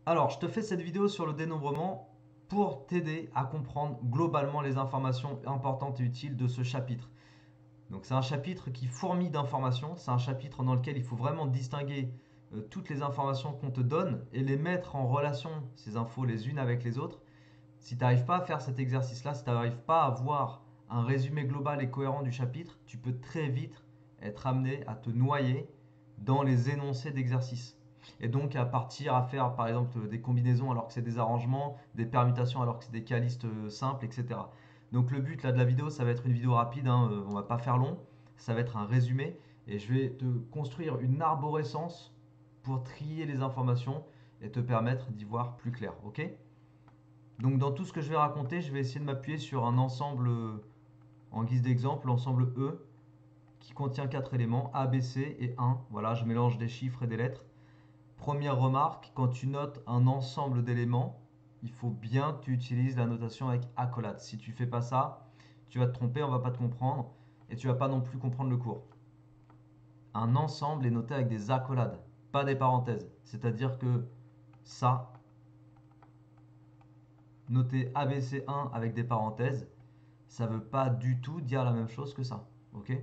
Alors, je te fais cette vidéo sur le dénombrement pour t'aider à comprendre globalement les informations importantes et utiles de ce chapitre. Donc, c'est un chapitre qui fourmille d'informations. C'est un chapitre dans lequel il faut vraiment distinguer toutes les informations qu'on te donne et les mettre en relation, ces infos, les unes avec les autres. Si tu n'arrives pas à faire cet exercice-là, si tu n'arrives pas à voir un résumé global et cohérent du chapitre, tu peux très vite être amené à te noyer dans les énoncés d'exercice. Et donc à partir à faire par exemple des combinaisons alors que c'est des arrangements, des permutations alors que c'est des cas listes simples, etc. Donc le but là de la vidéo, ça va être une vidéo rapide, hein, on va pas faire long, ça va être un résumé et je vais te construire une arborescence pour trier les informations et te permettre d'y voir plus clair, ok? Donc dans tout ce que je vais raconter, je vais essayer de m'appuyer sur un ensemble, en guise d'exemple, l'ensemble E, qui contient 4 éléments, A, B, C et 1. Voilà, je mélange des chiffres et des lettres. Première remarque, quand tu notes un ensemble d'éléments, il faut bien que tu utilises la notation avec accolade. Si tu fais pas ça, tu vas te tromper, on va pas te comprendre, et tu vas pas non plus comprendre le cours. Un ensemble est noté avec des accolades, pas des parenthèses. C'est-à-dire que ça, noté ABC1 avec des parenthèses, ça veut pas du tout dire la même chose que ça. Ok?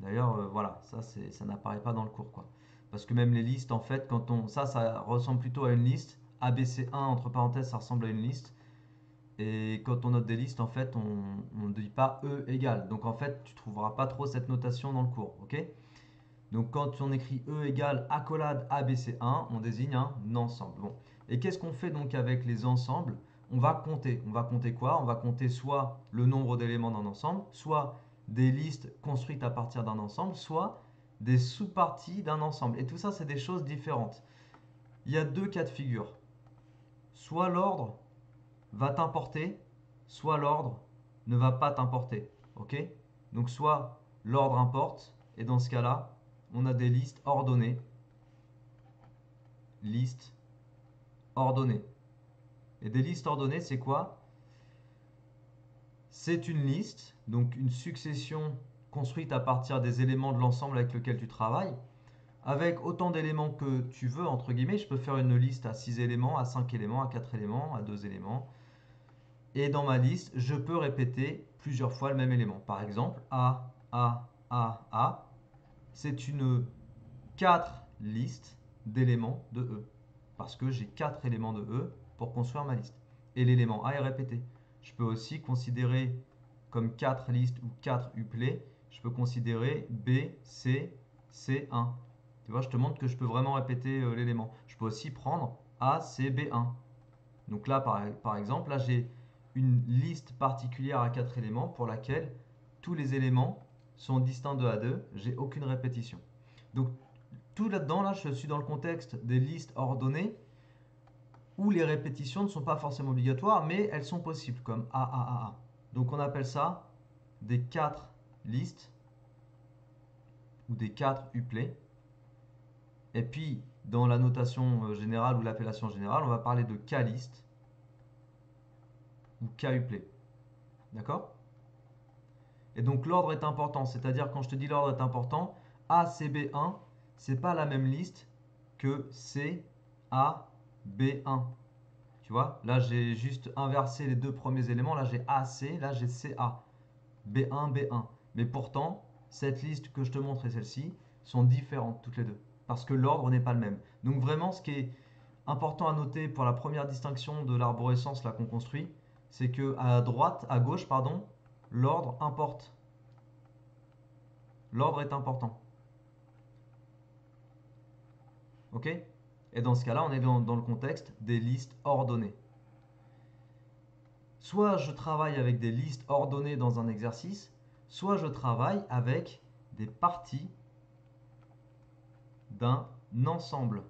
D'ailleurs, voilà, ça n'apparaît pas dans le cours, quoi. Parce que même les listes, en fait, ça ressemble plutôt à une liste. ABC1 entre parenthèses, ça ressemble à une liste. Et quand on note des listes, en fait, on ne dit pas E égale. Donc en fait, tu trouveras pas trop cette notation dans le cours, ok? Donc quand on écrit E égale accolade ABC1, on désigne un ensemble. Bon. Et qu'est-ce qu'on fait donc avec les ensembles? On va compter. On va compter quoi? On va compter soit le nombre d'éléments d'un ensemble, soit des listes construites à partir d'un ensemble, soit des sous-parties d'un ensemble. Et tout ça, c'est des choses différentes. Il y a deux cas de figure. Soit l'ordre va t'importer, soit l'ordre ne va pas t'importer. Ok? Donc soit l'ordre importe, et dans ce cas-là, on a des listes ordonnées. Listes ordonnées. Et des listes ordonnées, c'est quoi? C'est une liste, donc une succession construite à partir des éléments de l'ensemble avec lequel tu travailles, avec autant d'éléments que tu veux, entre guillemets. Je peux faire une liste à 6 éléments, à 5 éléments, à 4 éléments, à 2 éléments. Et dans ma liste, je peux répéter plusieurs fois le même élément. Par exemple, A, c'est une 4 listes d'éléments de E. Parce que j'ai 4 éléments de E pour construire ma liste. Et l'élément A est répété. Je peux aussi considérer comme 4 listes ou 4 uplets, je peux considérer B, C, C1. Tu vois, je te montre que je peux vraiment répéter l'élément. Je peux aussi prendre A, C, B1. Donc là, par exemple, là j'ai une liste particulière à 4 éléments pour laquelle tous les éléments sont distincts de A2, j'ai aucune répétition. Donc tout là-dedans, là, je suis dans le contexte des listes ordonnées où les répétitions ne sont pas forcément obligatoires, mais elles sont possibles, comme A. Donc on appelle ça des 4 listes ou des 4 uplets. Et puis, dans la notation générale ou l'appellation générale, on va parler de K-list ou K-uplet. D'accord? Et donc l'ordre est important, c'est-à-dire quand je te dis l'ordre est important, ACB1, c'est pas la même liste que CAB1. Tu vois, là j'ai juste inversé les deux premiers éléments, là j'ai AC, là j'ai CA, B1, B1. Mais pourtant, cette liste que je te montre et celle-ci sont différentes toutes les deux, parce que l'ordre n'est pas le même. Donc vraiment, ce qui est important à noter pour la première distinction de l'arborescence là qu'on construit, c'est que à gauche, pardon, l'ordre importe. L'ordre est important. Ok? Et dans ce cas-là, on est dans le contexte des listes ordonnées. Soit je travaille avec des listes ordonnées dans un exercice, soit je travaille avec des parties d'un ensemble.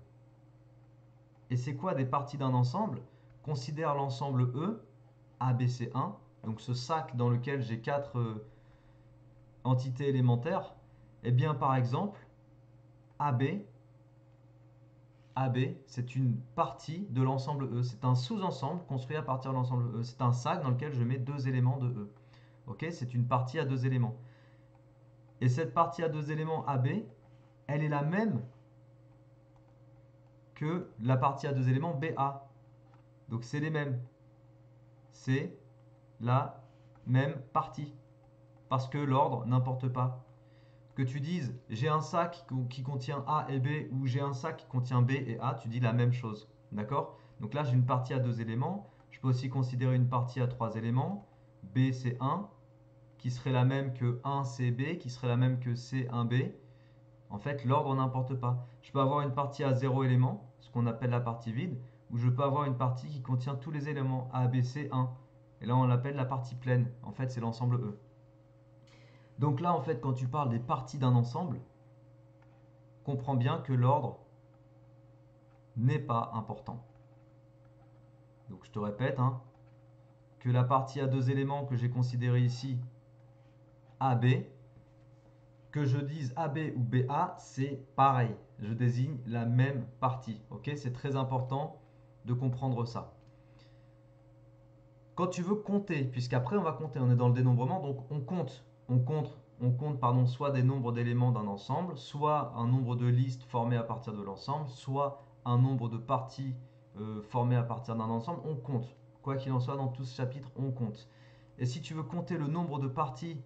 Et c'est quoi des parties d'un ensemble? Considère l'ensemble E, ABC1, donc ce sac dans lequel j'ai 4 entités élémentaires. Et bien par exemple, AB, AB, c'est une partie de l'ensemble E. C'est un sous-ensemble construit à partir de l'ensemble E. C'est un sac dans lequel je mets deux éléments de E. Ok, c'est une partie à deux éléments. Et cette partie à deux éléments AB, elle est la même que la partie à deux éléments BA. Donc c'est les mêmes. C'est la même partie. Parce que l'ordre n'importe pas. Que tu dises j'ai un sac qui contient A et B ou j'ai un sac qui contient B et A, tu dis la même chose. D'accord? Donc là j'ai une partie à deux éléments. Je peux aussi considérer une partie à trois éléments. B c'est 1 qui serait la même que 1CB qui serait la même que C1B. En fait l'ordre n'importe pas. Je peux avoir une partie à 0 éléments, ce qu'on appelle la partie vide, ou je peux avoir une partie qui contient tous les éléments A, B, C, 1. Et là on l'appelle la partie pleine. En fait c'est l'ensemble E. Donc là, en fait, quand tu parles des parties d'un ensemble, comprends bien que l'ordre n'est pas important. Donc je te répète, hein, que la partie à deux éléments que j'ai considérée ici, AB, que je dise AB ou BA, c'est pareil. Je désigne la même partie. Ok, c'est très important de comprendre ça. Quand tu veux compter, puisqu'après on va compter, on est dans le dénombrement, donc on compte pardon, soit des nombres d'éléments d'un ensemble, soit un nombre de listes formées à partir de l'ensemble, soit un nombre de parties formées à partir d'un ensemble, on compte. Quoi qu'il en soit, dans tout ce chapitre, on compte. Et si tu veux compter le nombre de parties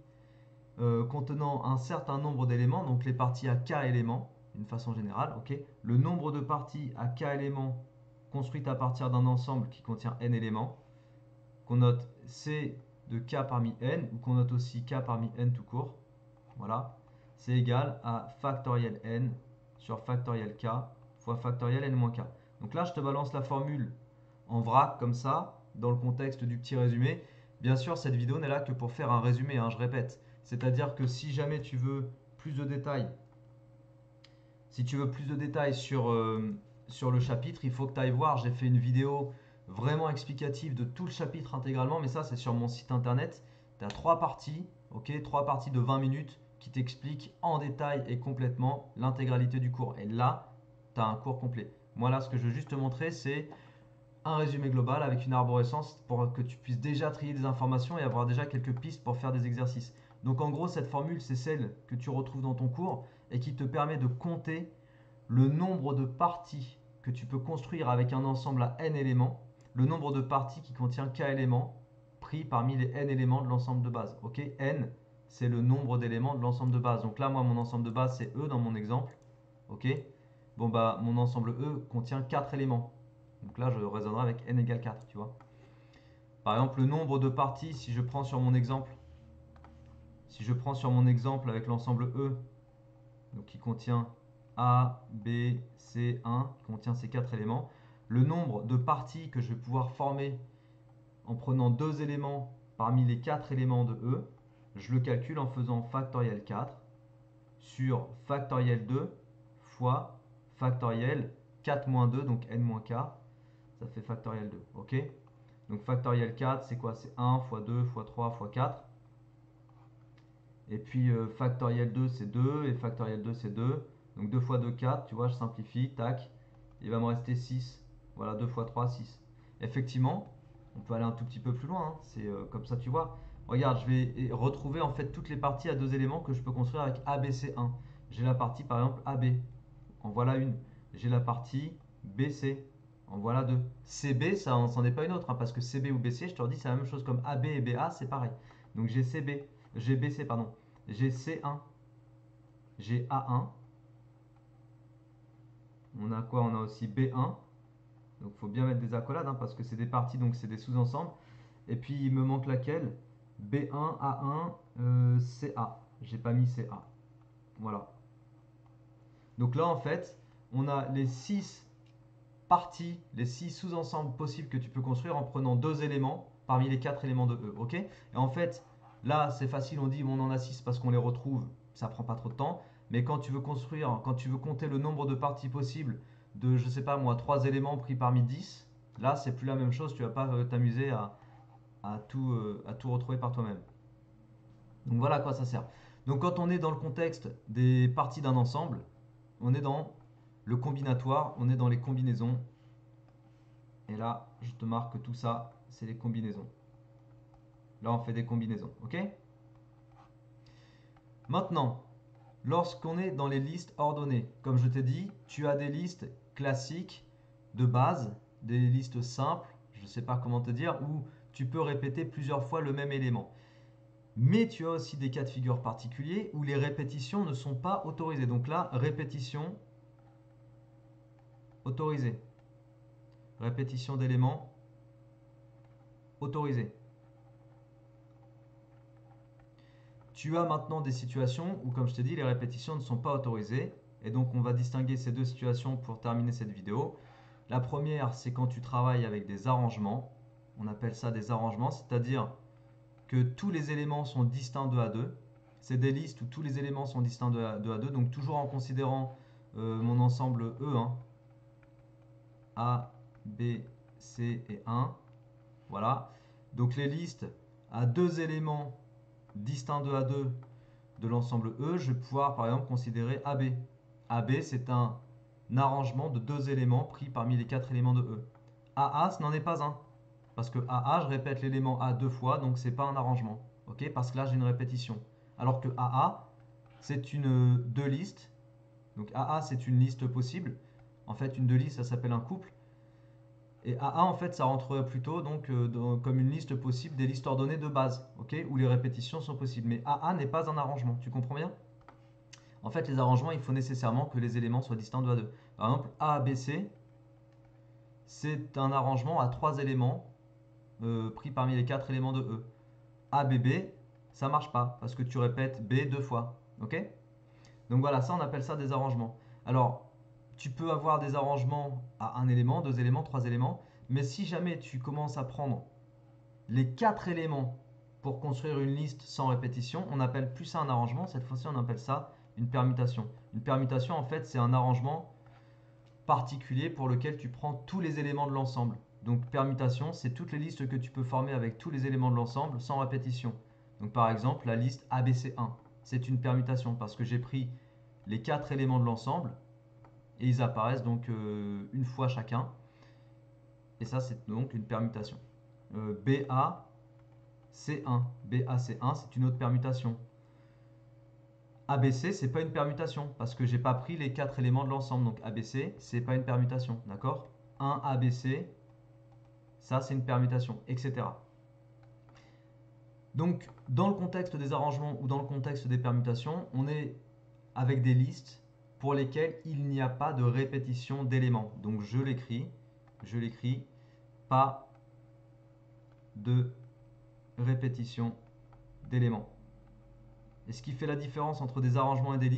contenant un certain nombre d'éléments, donc les parties à k éléments, d'une façon générale, ok, le nombre de parties à k éléments construites à partir d'un ensemble qui contient n éléments, qu'on note C de k parmi n, ou qu'on note aussi k parmi n tout court, voilà, c'est égal à factoriel n sur factoriel k fois factoriel n-k. Donc là, je te balance la formule en vrac, comme ça, dans le contexte du petit résumé. Bien sûr, cette vidéo n'est là que pour faire un résumé, hein, je répète. C'est-à-dire que si jamais tu veux plus de détails, sur le chapitre, il faut que tu ailles voir, j'ai fait une vidéo vraiment explicative de tout le chapitre intégralement, mais ça c'est sur mon site internet. Tu as trois parties, ok, trois parties de 20 minutes qui t'expliquent en détail et complètement l'intégralité du cours. Et là, tu as un cours complet. Moi là, ce que je veux juste te montrer, c'est un résumé global avec une arborescence pour que tu puisses déjà trier des informations et avoir déjà quelques pistes pour faire des exercices. Donc en gros, cette formule, c'est celle que tu retrouves dans ton cours et qui te permet de compter le nombre de parties que tu peux construire avec un ensemble à n éléments, le nombre de parties qui contient k éléments pris parmi les n éléments de l'ensemble de base. Ok, n, c'est le nombre d'éléments de l'ensemble de base. Donc là, moi, mon ensemble de base, c'est E dans mon exemple. Ok, bon bah, mon ensemble E contient 4 éléments. Donc là, je raisonnerai avec n égale 4, tu vois. Par exemple, le nombre de parties, si je prends sur mon exemple, avec l'ensemble E, donc qui contient A, B, C, 1, qui contient ces 4 éléments, le nombre de parties que je vais pouvoir former en prenant 2 éléments parmi les 4 éléments de E, je le calcule en faisant factoriel 4 sur factoriel 2 fois factoriel 4 moins 2, donc n-k, ça fait factoriel 2, ok? Donc factoriel 4, c'est quoi? C'est 1 fois 2 fois 3 fois 4. Et puis factoriel 2, c'est 2. Et factoriel 2, c'est 2. Donc 2 fois 2, 4. Tu vois, je simplifie. Tac. Il va me rester 6. Voilà, 2 fois 3, 6. Effectivement, on peut aller un tout petit peu plus loin, hein. C'est comme ça, tu vois. Regarde, je vais retrouver en fait toutes les parties à deux éléments que je peux construire avec ABC1. J'ai la partie par exemple AB. En voilà une. J'ai la partie BC. En voilà deux. CB, ça n'en est pas une autre, hein, parce que CB ou BC, je te redis, c'est la même chose comme AB et BA, c'est pareil. Donc j'ai BC, pardon. J'ai C1, j'ai A1. On a quoi? On a aussi B1. Donc il faut bien mettre des accolades, hein, parce que c'est des parties, donc c'est des sous-ensembles. Et puis il me manque laquelle? B1, A1, CA. J'ai pas mis CA. Voilà. Donc là en fait, on a les 6 parties, les 6 sous-ensembles possibles que tu peux construire en prenant 2 éléments parmi les 4 éléments de E. Ok? Et en fait, là c'est facile, on dit on en a 6 parce qu'on les retrouve, ça prend pas trop de temps. Mais quand tu veux construire, quand tu veux compter le nombre de parties possibles de, je sais pas moi, 3 éléments pris parmi 10, là c'est plus la même chose, tu vas pas t'amuser à tout retrouver par toi-même. Donc voilà à quoi ça sert. Donc quand on est dans le contexte des parties d'un ensemble, on est dans le combinatoire, on est dans les combinaisons. Et là, je te marque que tout ça, c'est les combinaisons. Là, on fait des combinaisons, ok? Maintenant, lorsqu'on est dans les listes ordonnées, comme je t'ai dit, tu as des listes classiques de base, des listes simples, je ne sais pas comment te dire, où tu peux répéter plusieurs fois le même élément. Mais tu as aussi des cas de figure particuliers où les répétitions ne sont pas autorisées. Donc là, répétition autorisée. Répétition d'éléments autorisée. Tu as maintenant des situations où, comme je t'ai dit, les répétitions ne sont pas autorisées. Et donc, on va distinguer ces deux situations pour terminer cette vidéo. La première, c'est quand tu travailles avec des arrangements. On appelle ça des arrangements, c'est-à-dire que tous les éléments sont distincts 2 à 2. C'est des listes où tous les éléments sont distincts 2 à 2, donc toujours en considérant mon ensemble E1, A, B, C et 1. Voilà. Donc les listes à deux éléments distincts 2 à 2 de l'ensemble E, je vais pouvoir par exemple considérer AB. AB, c'est un arrangement de deux éléments pris parmi les quatre éléments de E. AA, ce n'en est pas un. Parce que AA, je répète l'élément A deux fois, donc c'est pas un arrangement. Ok, parce que là, j'ai une répétition. Alors que AA, c'est une deux listes. Donc AA, c'est une liste possible. En fait, une deux listes, ça s'appelle un couple. Et AA, en fait, ça rentre plutôt donc, comme une liste possible des listes ordonnées de base, ok, où les répétitions sont possibles. Mais AA n'est pas un arrangement, tu comprends bien? En fait, les arrangements, il faut nécessairement que les éléments soient distincts 2 à 2. Par exemple, ABC, c'est un arrangement à trois éléments pris parmi les quatre éléments de E. ABB, ça marche pas parce que tu répètes B deux fois. Ok? Donc voilà, ça on appelle ça des arrangements. Alors, tu peux avoir des arrangements à un élément, deux éléments, trois éléments, mais si jamais tu commences à prendre les quatre éléments pour construire une liste sans répétition, on appelle plus ça un arrangement, cette fois-ci on appelle ça une permutation. Une permutation en fait c'est un arrangement particulier pour lequel tu prends tous les éléments de l'ensemble. Donc permutation, c'est toutes les listes que tu peux former avec tous les éléments de l'ensemble sans répétition. Donc par exemple, la liste ABC1, c'est une permutation parce que j'ai pris les quatre éléments de l'ensemble et ils apparaissent donc une fois chacun. Et ça, c'est donc une permutation. BAC1, BAC1, c'est une autre permutation. ABC, c'est pas une permutation parce que j'ai pas pris les quatre éléments de l'ensemble. Donc ABC, c'est pas une permutation, d'accord? 1 ABC, ça c'est une permutation, etc. Donc, dans le contexte des arrangements ou dans le contexte des permutations, on est avec des listes pour lesquelles il n'y a pas de répétition d'éléments. Donc, je l'écris, pas de répétition d'éléments. Et ce qui fait la différence entre des arrangements et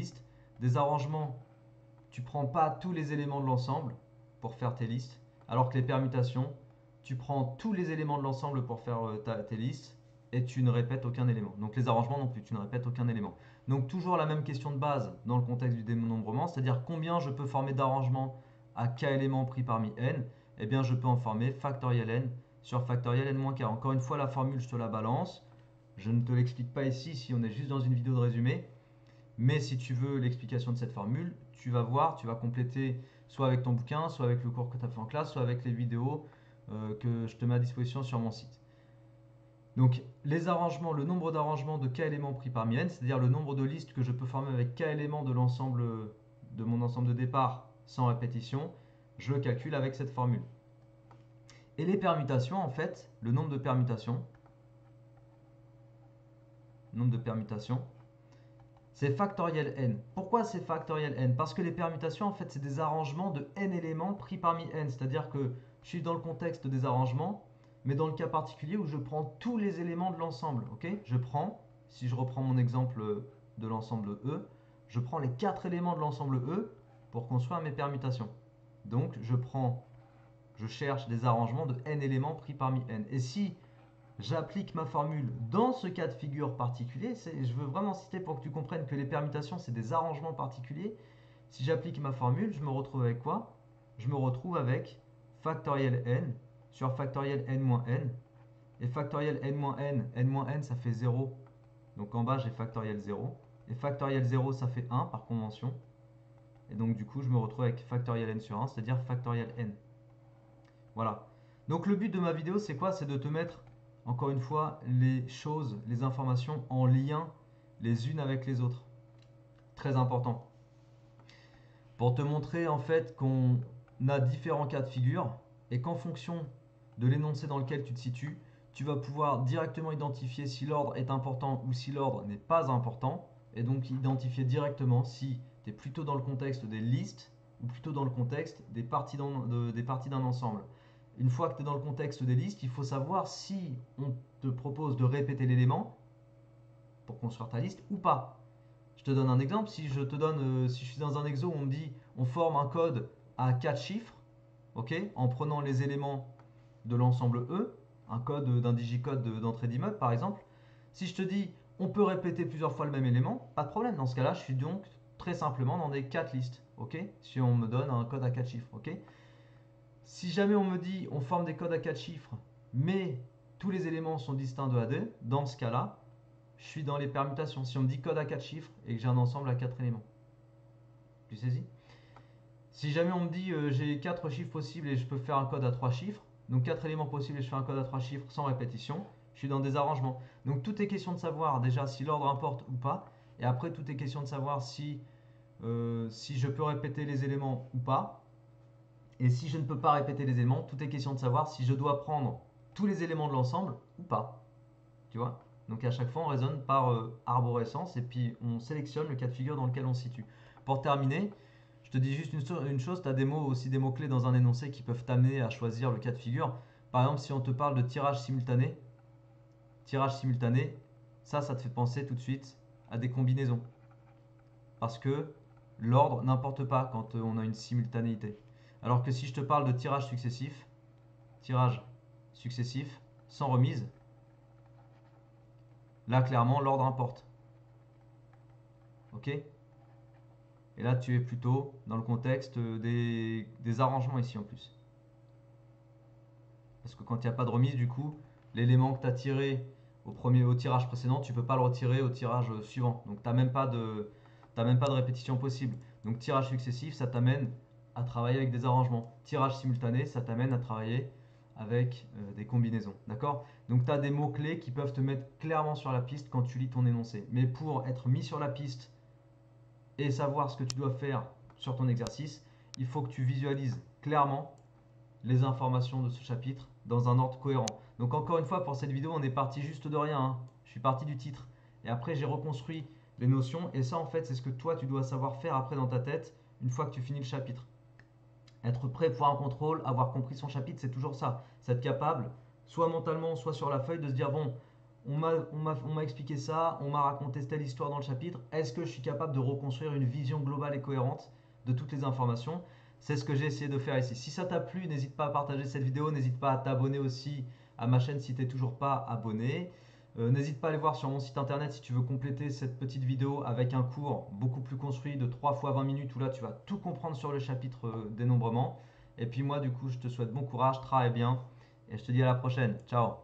des arrangements, tu prends pas tous les éléments de l'ensemble pour faire tes listes, alors que les permutations, tu prends tous les éléments de l'ensemble pour faire tes listes et tu ne répètes aucun élément. Donc les arrangements non plus, tu ne répètes aucun élément. Donc toujours la même question de base dans le contexte du dénombrement, c'est-à-dire combien je peux former d'arrangements à k éléments pris parmi n. Eh bien je peux en former factoriel n sur factoriel n-k. Encore une fois, la formule, je te la balance. Je ne te l'explique pas ici si on est juste dans une vidéo de résumé. Mais si tu veux l'explication de cette formule, tu vas voir, tu vas compléter soit avec ton bouquin, soit avec le cours que tu as fait en classe, soit avec les vidéos que je te mets à disposition sur mon site. Donc les arrangements, le nombre d'arrangements de k éléments pris parmi n, c'est-à-dire le nombre de listes que je peux former avec k éléments de l'ensemble de mon ensemble de départ sans répétition, je le calcule avec cette formule. Et les permutations, en fait, le nombre de permutations, c'est factoriel n. Pourquoi c'est factoriel n? Parce que les permutations, en fait, c'est des arrangements de n éléments pris parmi n. C'est-à-dire que je suis dans le contexte des arrangements, mais dans le cas particulier où je prends tous les éléments de l'ensemble. Ok, je prends, si je reprends mon exemple de l'ensemble E, je prends les quatre éléments de l'ensemble E pour construire mes permutations. Donc, je cherche des arrangements de n éléments pris parmi n. Et si j'applique ma formule dans ce cas de figure particulier, je veux vraiment citer pour que tu comprennes que les permutations, c'est des arrangements particuliers. Si j'applique ma formule, je me retrouve avec quoi? Je me retrouve avec factoriel n sur factoriel n-n. Et factoriel n-n, n-n ça fait 0. Donc en bas, j'ai factoriel 0. Et factoriel 0, ça fait 1 par convention. Et donc du coup, je me retrouve avec factoriel n sur 1, c'est-à-dire factoriel n. Voilà. Donc le but de ma vidéo, c'est quoi? C'est de te mettre, encore une fois, les choses, les informations en lien les unes avec les autres. Très important. Pour te montrer en fait qu'on a différents cas de figure et qu'en fonction de l'énoncé dans lequel tu te situes, tu vas pouvoir directement identifier si l'ordre est important ou si l'ordre n'est pas important, et donc identifier directement si tu es plutôt dans le contexte des listes ou plutôt dans le contexte des parties d'un ensemble. Une fois que tu es dans le contexte des listes, il faut savoir si on te propose de répéter l'élément pour construire ta liste ou pas. Je te donne un exemple, si je suis dans un exo où on me dit on forme un code à 4 chiffres, ok, en prenant les éléments de l'ensemble E, un code d'un digicode d'entrée d'immeuble par exemple. Si je te dis on peut répéter plusieurs fois le même élément, pas de problème. Dans ce cas-là, je suis donc très simplement dans des 4 listes, ok, si on me donne un code à 4 chiffres, ok. Si jamais on me dit on forme des codes à 4 chiffres, mais tous les éléments sont distincts de A2, dans ce cas-là, je suis dans les permutations. Si on me dit code à 4 chiffres et que j'ai un ensemble à 4 éléments, tu saisis? Si jamais on me dit j'ai 4 chiffres possibles et je peux faire un code à 3 chiffres, donc 4 éléments possibles et je fais un code à 3 chiffres sans répétition, je suis dans des arrangements. Donc tout est question de savoir déjà si l'ordre importe ou pas, et après tout est question de savoir si je peux répéter les éléments ou pas. Et si je ne peux pas répéter les éléments, tout est question de savoir si je dois prendre tous les éléments de l'ensemble ou pas. Tu vois? Donc à chaque fois, on raisonne par arborescence et puis on sélectionne le cas de figure dans lequel on se situe. Pour terminer, je te dis juste une chose, tu as des mots, aussi des mots-clés dans un énoncé qui peuvent t'amener à choisir le cas de figure. Par exemple, si on te parle de tirage simultané, ça te fait penser tout de suite à des combinaisons. Parce que l'ordre n'importe pas quand on a une simultanéité. Alors que si je te parle de tirage successif, sans remise, là clairement l'ordre importe. Ok? Et là tu es plutôt dans le contexte des arrangements ici en plus. Parce que quand il n'y a pas de remise, du coup, l'élément que tu as tiré au tirage précédent, tu ne peux pas le retirer au tirage suivant. Donc tu n'as même pas de répétition possible. Donc tirage successif, ça t'amène à travailler avec des arrangements. Tirage simultané, ça t'amène à travailler avec des combinaisons. D'accord? Donc tu as des mots-clés qui peuvent te mettre clairement sur la piste quand tu lis ton énoncé. Mais pour être mis sur la piste et savoir ce que tu dois faire sur ton exercice, il faut que tu visualises clairement les informations de ce chapitre dans un ordre cohérent. Donc encore une fois, pour cette vidéo, on est parti juste de rien, hein. Je suis parti du titre. Et après, j'ai reconstruit les notions. Et ça, en fait, c'est ce que toi, tu dois savoir faire après dans ta tête une fois que tu finis le chapitre. Être prêt pour un contrôle, avoir compris son chapitre, c'est toujours ça. C'est être capable, soit mentalement, soit sur la feuille, de se dire, bon, on m'a expliqué ça, on m'a raconté telle histoire dans le chapitre. Est-ce que je suis capable de reconstruire une vision globale et cohérente de toutes les informations? C'est ce que j'ai essayé de faire ici. Si ça t'a plu, n'hésite pas à partager cette vidéo, n'hésite pas à t'abonner aussi à ma chaîne si tu n'es toujours pas abonné. N'hésite pas à aller voir sur mon site internet si tu veux compléter cette petite vidéo avec un cours beaucoup plus construit de 3 fois 20 minutes où là tu vas tout comprendre sur le chapitre dénombrement. Et puis moi du coup je te souhaite bon courage, travaille bien et je te dis à la prochaine. Ciao.